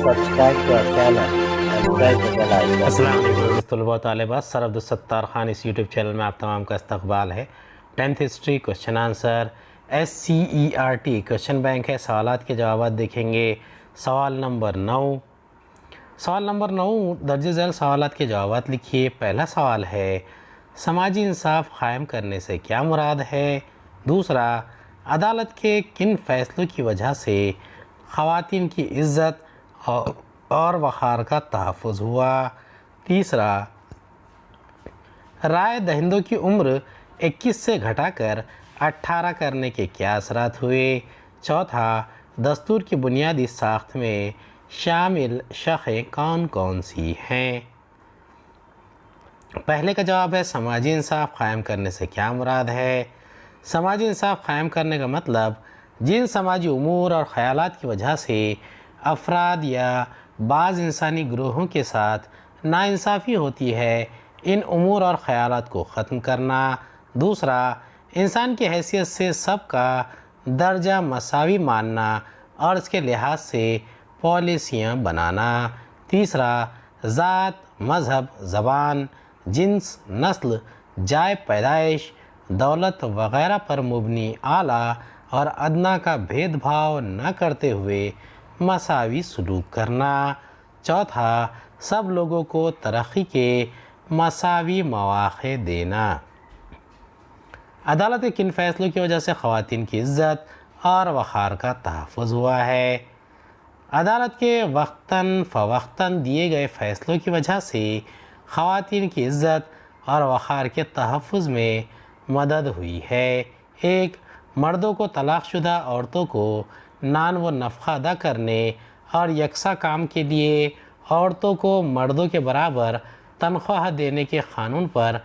Subscribe to our channel and press the bell icon. السلام علیکم طلباء و طالبات. سر عبدالستار خان اس یوٹیوب چینل میں آپ تمام کا استقبال ہے. 10th history question answer SCERT question bank ہے. سوالات کے جوابات دیکھیں گے. سوال نمبر 9. سوال نمبر 9 درج ذیل سوالات کے جوابات لکھیے. پہلا سوال ہے سماجی انصاف قائم کرنے سے کیا مراد ہے؟ دوسرا عدالت کے کن فیصلوں کی وجہ سے خواتین کی عزت اور وقار کا تحفظ ہوا؟ تیسرا رائے دہندوں کی عمر 21 سے گھٹا کر 18 کرنے کے کیا اثرات ہوئے؟ چوتھا دستور کی بنیادی ساخت میں شامل شقیں کون کون سی ہیں؟ پہلے کا جواب ہے سماجی انصاف قائم کرنے سے کیا مراد ہے؟ سماجی انصاف قائم کرنے کا مطلب جن سماجی امور اور خیالات کی وجہ سے افراد یا بعض انسانی گروہوں کے ساتھ ناانصافی ہوتی ہے ان امور اور خیالات کو ختم کرنا. دوسرا انسان کی حیثیت سے سب کا درجہ مساوی ماننا اور اس کے لحاظ سے پالیسیاں بنانا. تیسرا ذات، مذہب، زبان، جنس، نسل، جائے پیدائش، دولت وغیرہ پر مبنی اعلیٰ اور ادنیٰ کا بھید بھاؤ نہ کرتے ہوئے مساوی سلوک کرنا. چوتھا سب لوگوں کو ترقی کے مساوی مواقع دینا. عدالت کے کن فیصلوں کی وجہ سے خواتین کی عزت اور وقار کا تحفظ ہوا ہے؟ عدالت کے وقتاً فوقتاً دیے گئے فیصلوں کی وجہ سے خواتین کی عزت اور وقار کے تحفظ میں مدد ہوئی ہے. ایک مردوں کو طلاق شدہ عورتوں کو نان و نفقہ ادا کرنے اور یکساں کام کے لیے عورتوں کو مردوں کے برابر تنخواہ دینے کے قانون پر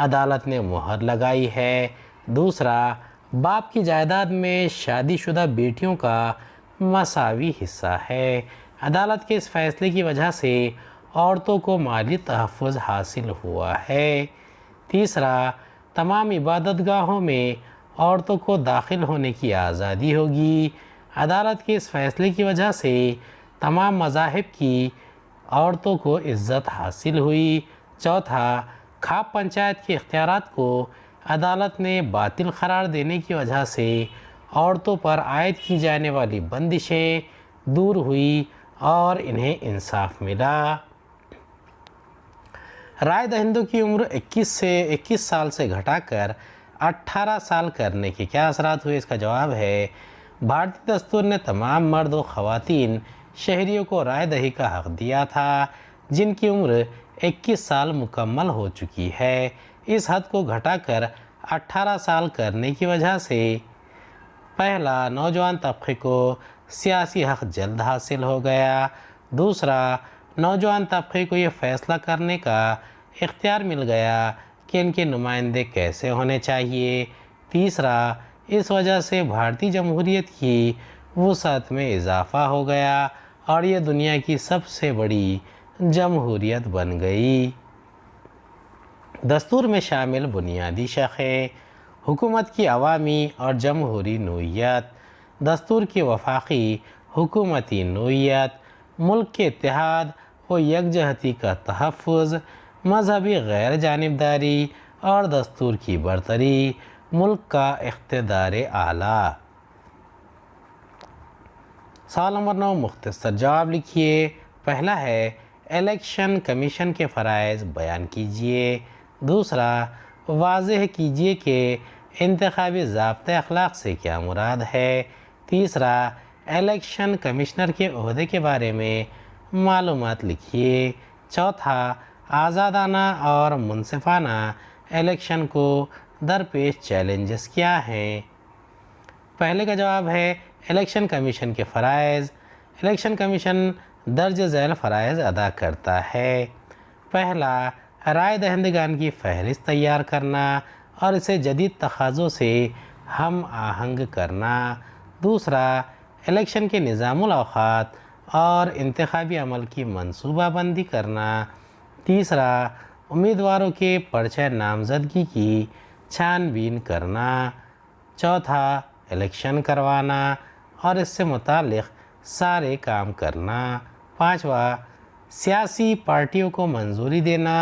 عدالت نے مہر لگائی ہے. دوسرا باپ کی جائیداد میں شادی شدہ بیٹیوں کا مساوی حصہ ہے. عدالت کے اس فیصلے کی وجہ سے عورتوں کو مالی تحفظ حاصل ہوا ہے. تیسرا تمام عبادت گاہوں میں عورتوں کو داخل ہونے کی آزادی ہوگی. عدالت کے اس فیصلے کی وجہ سے تمام مذاہب کی عورتوں کو عزت حاصل ہوئی. چوتھا کھاپ پنچایت کے اختیارات کو عدالت نے باطل قرار دینے کی وجہ سے عورتوں پر عائد کی جانے والی بندشیں دور ہوئی اور انہیں انصاف ملا. رائے دہندوں کی عمر 21 سال سے گھٹا کر 18 سال کرنے کے کیا اثرات ہوئے؟ اس کا جواب ہے بھارتی دستور نے تمام مرد و خواتین شہریوں کو رائے دہی کا حق دیا تھا جن کی عمر 21 سال مکمل ہو چکی ہے. اس حد کو گھٹا کر 18 سال کرنے کی وجہ سے پہلا نوجوان طبقے کو سیاسی حق جلد حاصل ہو گیا. دوسرا نوجوان طبقے کو یہ فیصلہ کرنے کا اختیار مل گیا کہ ان کے نمائندے کیسے ہونے چاہیے. تیسرا اس وجہ سے بھارتی جمہوریت کی وسعت میں اضافہ ہو گیا اور یہ دنیا کی سب سے بڑی جمہوریت بن گئی. دستور میں شامل بنیادی شقیں: حکومت کی عوامی اور جمہوری نوعیت، دستور کی وفاقی حکومتی نوعیت، ملک کے اتحاد و یکجہتی کا تحفظ، مذہبی غیر جانبداری اور دستور کی برتری، ملک کا اقتدار اعلیٰ. سوال نمبر 9 مختصر جواب لکھیے. پہلا ہے الیکشن کمیشن کے فرائض بیان کیجیے. دوسرا واضح کیجیے کہ انتخابی ضابطۂ اخلاق سے کیا مراد ہے. تیسرا الیکشن کمشنر کے عہدے کے بارے میں معلومات لکھیے. چوتھا آزادانہ اور منصفانہ الیکشن کو درپیش چیلنجز کیا ہیں؟ پہلے کا جواب ہے الیکشن کمیشن کے فرائض. الیکشن کمیشن درج ذیل فرائض ادا کرتا ہے. پہلا رائے دہندگان کی فہرست تیار کرنا اور اسے جدید تقاضوں سے ہم آہنگ کرنا. دوسرا الیکشن کے نظام الاوقات اور انتخابی عمل کی منصوبہ بندی کرنا. تیسرا امیدواروں کے پرچہ نامزدگی کی چھان بین کرنا. چوتھا الیکشن کروانا اور اس سے متعلق سارے کام کرنا. 5واں سیاسی پارٹیوں کو منظوری دینا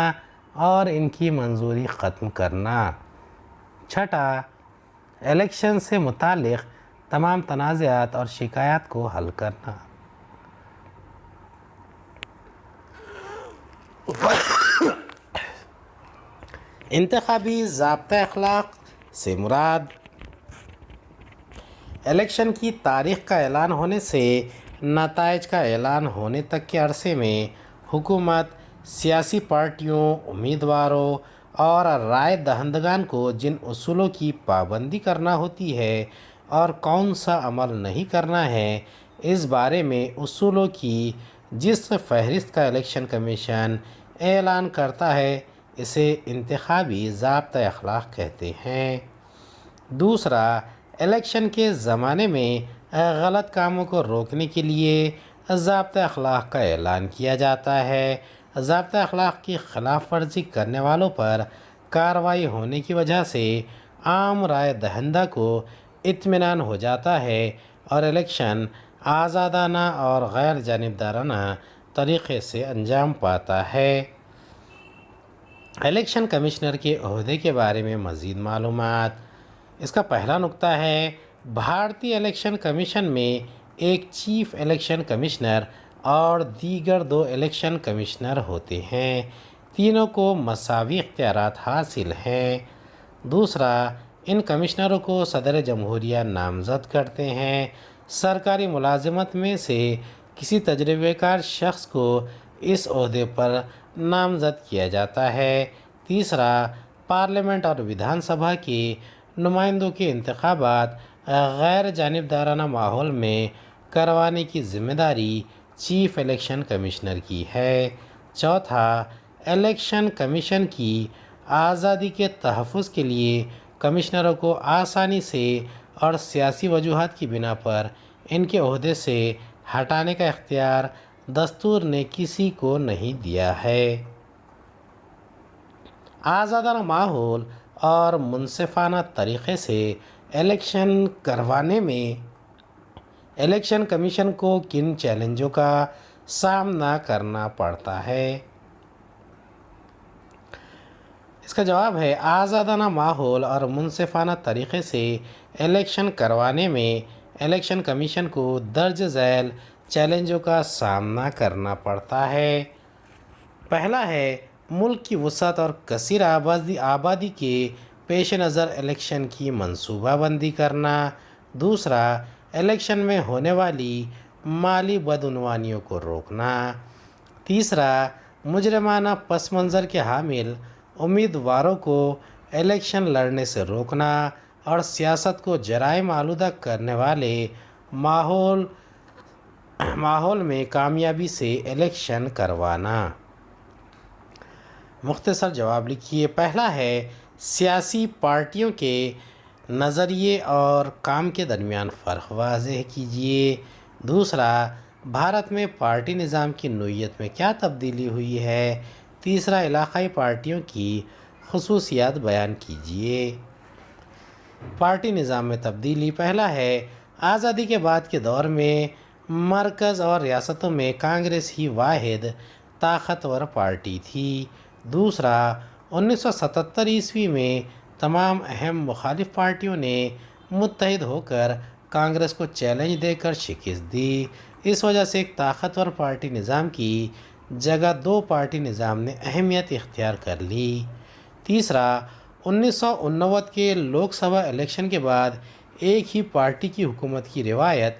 اور ان کی منظوری ختم کرنا۔ 6 الیکشن سے متعلق تمام تنازعات اور شکایات کو حل کرنا۔ انتخابی ضابطۂ اخلاق سے مراد الیکشن کی تاریخ کا اعلان ہونے سے نتائج کا اعلان ہونے تک کے عرصے میں حکومت سیاسی پارٹیوں، امیدواروں اور رائے دہندگان کو جن اصولوں کی پابندی کرنا ہوتی ہے اور کون سا عمل نہیں کرنا ہے، اس بارے میں اصولوں کی جس فہرست کا الیکشن کمیشن اعلان کرتا ہے اسے انتخابی ضابطۂ اخلاق کہتے ہیں۔ دوسرا، الیکشن کے زمانے میں غلط کاموں کو روکنے کے لیے ضابطۂ اخلاق کا اعلان کیا جاتا ہے۔ ضابطۂ اخلاق کی خلاف ورزی کرنے والوں پر کارروائی ہونے کی وجہ سے عام رائے دہندہ کو اطمینان ہو جاتا ہے اور الیکشن آزادانہ اور غیر جانبدارانہ طریقے سے انجام پاتا ہے۔ الیکشن کمشنر کے عہدے کے بارے میں مزید معلومات۔ اس کا پہلا نقطہ ہے، بھارتی الیکشن کمیشن میں ایک چیف الیکشن کمشنر اور دیگر 2 الیکشن کمشنر ہوتے ہیں۔ تینوں کو مساوی اختیارات حاصل ہیں۔ دوسرا، ان کمشنروں کو صدر جمہوریہ نامزد کرتے ہیں۔ سرکاری ملازمت میں سے کسی تجربہ کار شخص کو اس عہدے پر نامزد کیا جاتا ہے۔ تیسرا، پارلیمنٹ اور ودھان سبھا کے نمائندوں کے انتخابات غیر جانبدارانہ ماحول میں کروانے کی ذمہ داری چیف الیکشن کمشنر کی ہے۔ چوتھا، الیکشن کمیشن کی آزادی کے تحفظ کے لیے کمشنروں کو آسانی سے اور سیاسی وجوہات کی بنا پر ان کے عہدے سے ہٹانے کا اختیار دستور نے کسی کو نہیں دیا ہے۔ آزادانہ ماحول اور منصفانہ طریقے سے الیکشن کروانے میں الیکشن کمیشن کو کن چیلنجوں کا سامنا کرنا پڑتا ہے؟ اس کا جواب ہے، آزادانہ ماحول اور منصفانہ طریقے سے الیکشن کروانے میں الیکشن کمیشن کو درج ذیل چیلنجوں کا سامنا کرنا پڑتا ہے۔ پہلا ہے، ملک کی وسعت اور کثیر آبادی کے پیش نظر الیکشن کی منصوبہ بندی کرنا۔ دوسرا، الیکشن میں ہونے والی مالی بدعنوانیوں کو روکنا۔ تیسرا، مجرمانہ پس منظر کے حامل امیدواروں کو الیکشن لڑنے سے روکنا اور سیاست کو جرائم آلودہ کرنے والے ماحول میں کامیابی سے الیکشن کروانا۔ مختصر جواب لکھیے۔ پہلا ہے، سیاسی پارٹیوں کے نظریے اور کام کے درمیان فرق واضح کیجیے۔ دوسرا، بھارت میں پارٹی نظام کی نوعیت میں کیا تبدیلی ہوئی ہے؟ تیسرا، علاقائی پارٹیوں کی خصوصیات بیان کیجیے۔ پارٹی نظام میں تبدیلی۔ پہلا ہے، آزادی کے بعد کے دور میں مرکز اور ریاستوں میں کانگریس ہی واحد طاقتور پارٹی تھی۔ دوسرا، 1977 میں تمام اہم مخالف پارٹیوں نے متحد ہو کر کانگریس کو چیلنج دے کر شکست دی۔ اس وجہ سے ایک طاقتور پارٹی نظام کی جگہ 2 پارٹی نظام نے اہمیت اختیار کر لی۔ تیسرا، 1989 کے لوک سبھا الیکشن کے بعد ایک ہی پارٹی کی حکومت کی روایت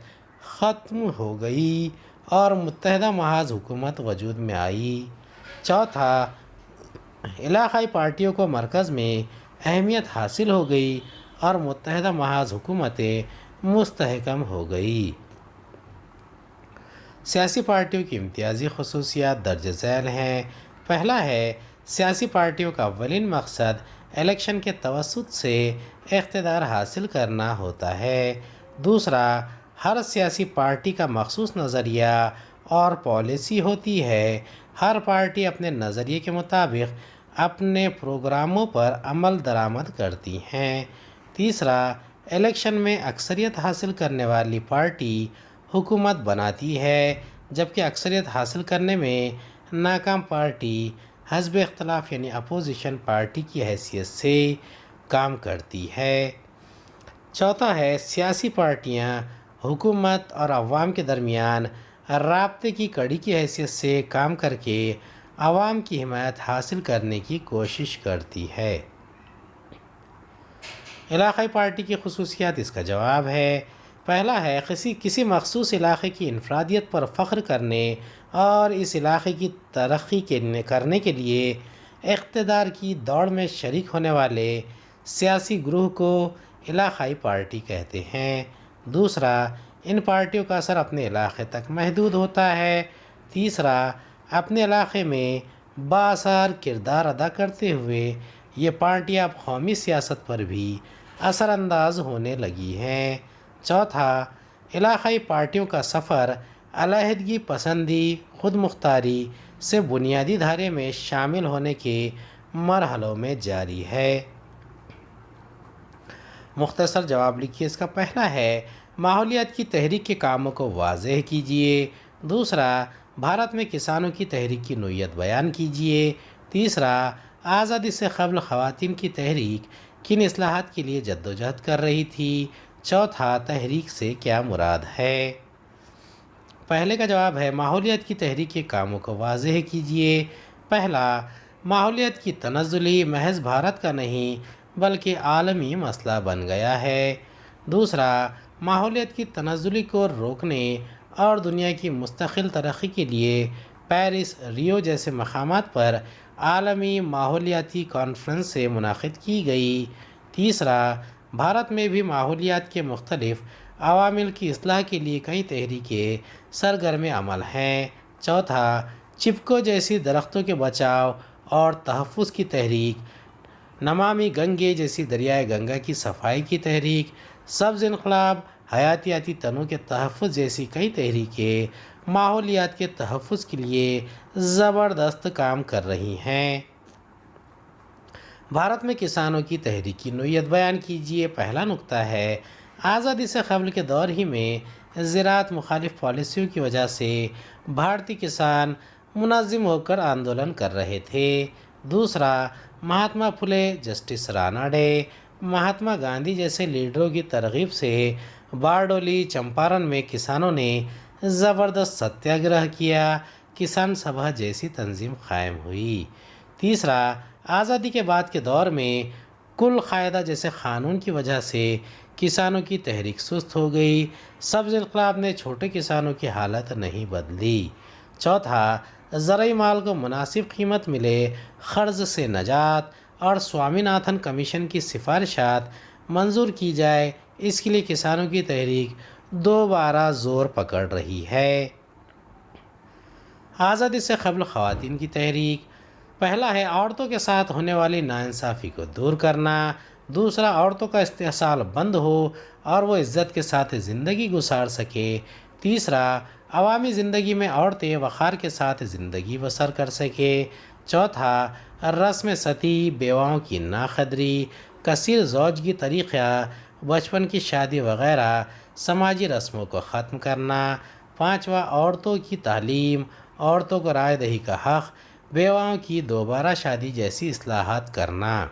ختم ہو گئی اور متحدہ محاذ حکومت وجود میں آئی۔ چوتھا، علاقائی پارٹیوں کو مرکز میں اہمیت حاصل ہو گئی اور متحدہ محاذ حکومتیں مستحکم ہو گئی۔ سیاسی پارٹیوں کی امتیازی خصوصیات درج ذیل ہیں۔ پہلا ہے، سیاسی پارٹیوں کا اولین مقصد الیکشن کے توسط سے اقتدار حاصل کرنا ہوتا ہے۔ دوسرا، ہر سیاسی پارٹی کا مخصوص نظریہ اور پالیسی ہوتی ہے۔ ہر پارٹی اپنے نظریے کے مطابق اپنے پروگراموں پر عمل درآمد کرتی ہیں۔ تیسرا، الیکشن میں اکثریت حاصل کرنے والی پارٹی حکومت بناتی ہے۔ جبکہ اکثریت حاصل کرنے میں ناکام پارٹی حزب اختلاف یعنی اپوزیشن پارٹی کی حیثیت سے کام کرتی ہے۔ چوتھا ہے سیاسی پارٹیاں حکومت اور عوام کے درمیان رابطے کی کڑی کی حیثیت سے کام کر کے عوام کی حمایت حاصل کرنے کی کوشش کرتی ہے۔ علاقائی پارٹی کی خصوصیات، اس کا جواب ہے پہلا ہے کسی مخصوص علاقے کی انفرادیت پر فخر کرنے اور اس علاقے کی ترقی کرنے کے لیے اقتدار کی دوڑ میں شریک ہونے والے سیاسی گروہ کو علاقائی پارٹی کہتے ہیں۔ دوسرا، ان پارٹیوں کا اثر اپنے علاقے تک محدود ہوتا ہے۔ تیسرا، اپنے علاقے میں بااثر کردار ادا کرتے ہوئے یہ پارٹیاں اب قومی سیاست پر بھی اثر انداز ہونے لگی ہیں۔ چوتھا، علاقائی پارٹیوں کا سفر علیحدگی پسندی، خود مختاری سے بنیادی دھارے میں شامل ہونے کے مرحلوں میں جاری ہے۔ مختصر جواب لکھیے۔ اس کا پہلا ہے ماحولیات کی تحریک کے کاموں کو واضح کیجیے۔ دوسرا، بھارت میں کسانوں کی تحریک کی نوعیت بیان کیجیے۔ تیسرا، آزادی سے قبل خواتین کی تحریک کن اصلاحات کے لیے جدوجہد کر رہی تھی؟ چوتھا، تحریک سے کیا مراد ہے؟ پہلے کا جواب ہے ماحولیات کی تحریک کے کاموں کو واضح کیجیے۔ پہلا، ماحولیات کی تنزلی محض بھارت کا نہیں بلکہ عالمی مسئلہ بن گیا ہے۔ دوسرا، ماحولیات کی تنزلی کو روکنے اور دنیا کی مستقل ترقی کے لیے پیرس، ریو جیسے مقامات پر عالمی ماحولیاتی کانفرنسیں منعقد کی گئی۔ تیسرا، بھارت میں بھی ماحولیات کے مختلف عوامل کی اصلاح کے لیے کئی تحریکیں سرگرم عمل ہیں۔ چوتھا، چپکو جیسی درختوں کے بچاؤ اور تحفظ کی تحریک، نمامی گنگے جیسی دریائے گنگا کی صفائی کی تحریک، سبز انقلاب، حیاتیاتی تنوع کے تحفظ جیسی کئی تحریکیں ماحولیات کے تحفظ کے لیے زبردست کام کر رہی ہیں۔ بھارت میں کسانوں کی تحریک کی نوعیت بیان کیجیے۔ پہلا نکتہ ہے آزادی سے قبل کے دور ہی میں زراعت مخالف پالیسیوں کی وجہ سے بھارتی کسان منظم ہو کر آندولن کر رہے تھے۔ دوسرا، مہاتما پھولے، جسٹس رانا ڈے، مہاتما گاندھی جیسے لیڈروں کی ترغیب سے باردولی، چمپارن میں کسانوں نے زبردست ستیاگرہ کیا، کسان سبھا جیسی تنظیم قائم ہوئی۔ تیسرا، آزادی کے بعد کے دور میں کل قاعدہ جیسے قانون کی وجہ سے کسانوں کی تحریک سست ہو گئی۔ سبز انقلاب نے چھوٹے کسانوں کی حالت نہیں بدلی۔ چوتھا، زرعی مال کو مناسب قیمت ملے، قرض سے نجات اور سوامی ناتھن کمیشن کی سفارشات منظور کی جائے، اس کے لیے کسانوں کی تحریک دوبارہ زور پکڑ رہی ہے۔ آزادی سے قبل خواتین کی تحریک، پہلا ہے عورتوں کے ساتھ ہونے والی ناانصافی کو دور کرنا۔ دوسرا، عورتوں کا استحصال بند ہو اور وہ عزت کے ساتھ زندگی گزار سکے۔ تیسرا، عوامی زندگی میں عورتیں وقار کے ساتھ زندگی بسر کر سکے۔ چوتھا، رسم ستی، بیواؤں کی ناقدری، کثیر زوجگی طریقہ، بچپن کی شادی وغیرہ سماجی رسموں کو ختم کرنا۔ پانچواں، عورتوں کی تعلیم، عورتوں کو رائے دہی کا حق، بیواؤں کی دوبارہ شادی جیسی اصلاحات کرنا۔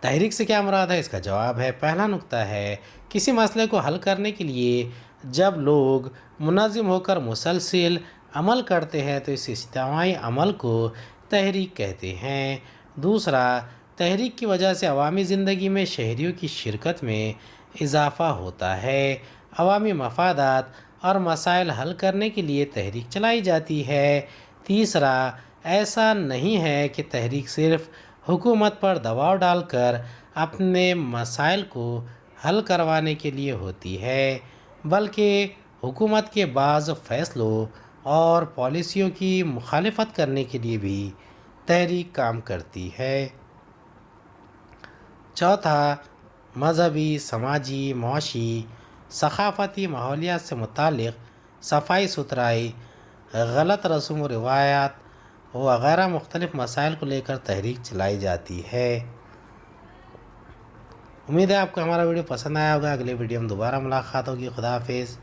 تحریک سے کیا مراد ہے؟ اس کا جواب ہے پہلا نکتہ ہے کسی مسئلے کو حل کرنے کے لیے جب لوگ منظم ہو کر مسلسل عمل کرتے ہیں تو اس اجتماعی عمل کو تحریک کہتے ہیں۔ دوسرا، تحریک کی وجہ سے عوامی زندگی میں شہریوں کی شرکت میں اضافہ ہوتا ہے۔ عوامی مفادات اور مسائل حل کرنے کے لیے تحریک چلائی جاتی ہے۔ تیسرا، ایسا نہیں ہے کہ تحریک صرف حکومت پر دباؤ ڈال کر اپنے مسائل کو حل کروانے کے لیے ہوتی ہے، بلکہ حکومت کے بعض فیصلوں اور پالیسیوں کی مخالفت کرنے کے لیے بھی تحریک کام کرتی ہے۔ چوتھا، مذہبی، سماجی، معاشی، ثقافتی، ماحولیات سے متعلق صفائی ستھرائی، غلط رسوم و روایات وغیرہ مختلف مسائل کو لے کر تحریک چلائی جاتی ہے۔ امید ہے آپ کو ہمارا ویڈیو پسند آیا ہوگا۔ اگلے ویڈیو میں دوبارہ ملاقات ہوگی۔ خدا حافظ۔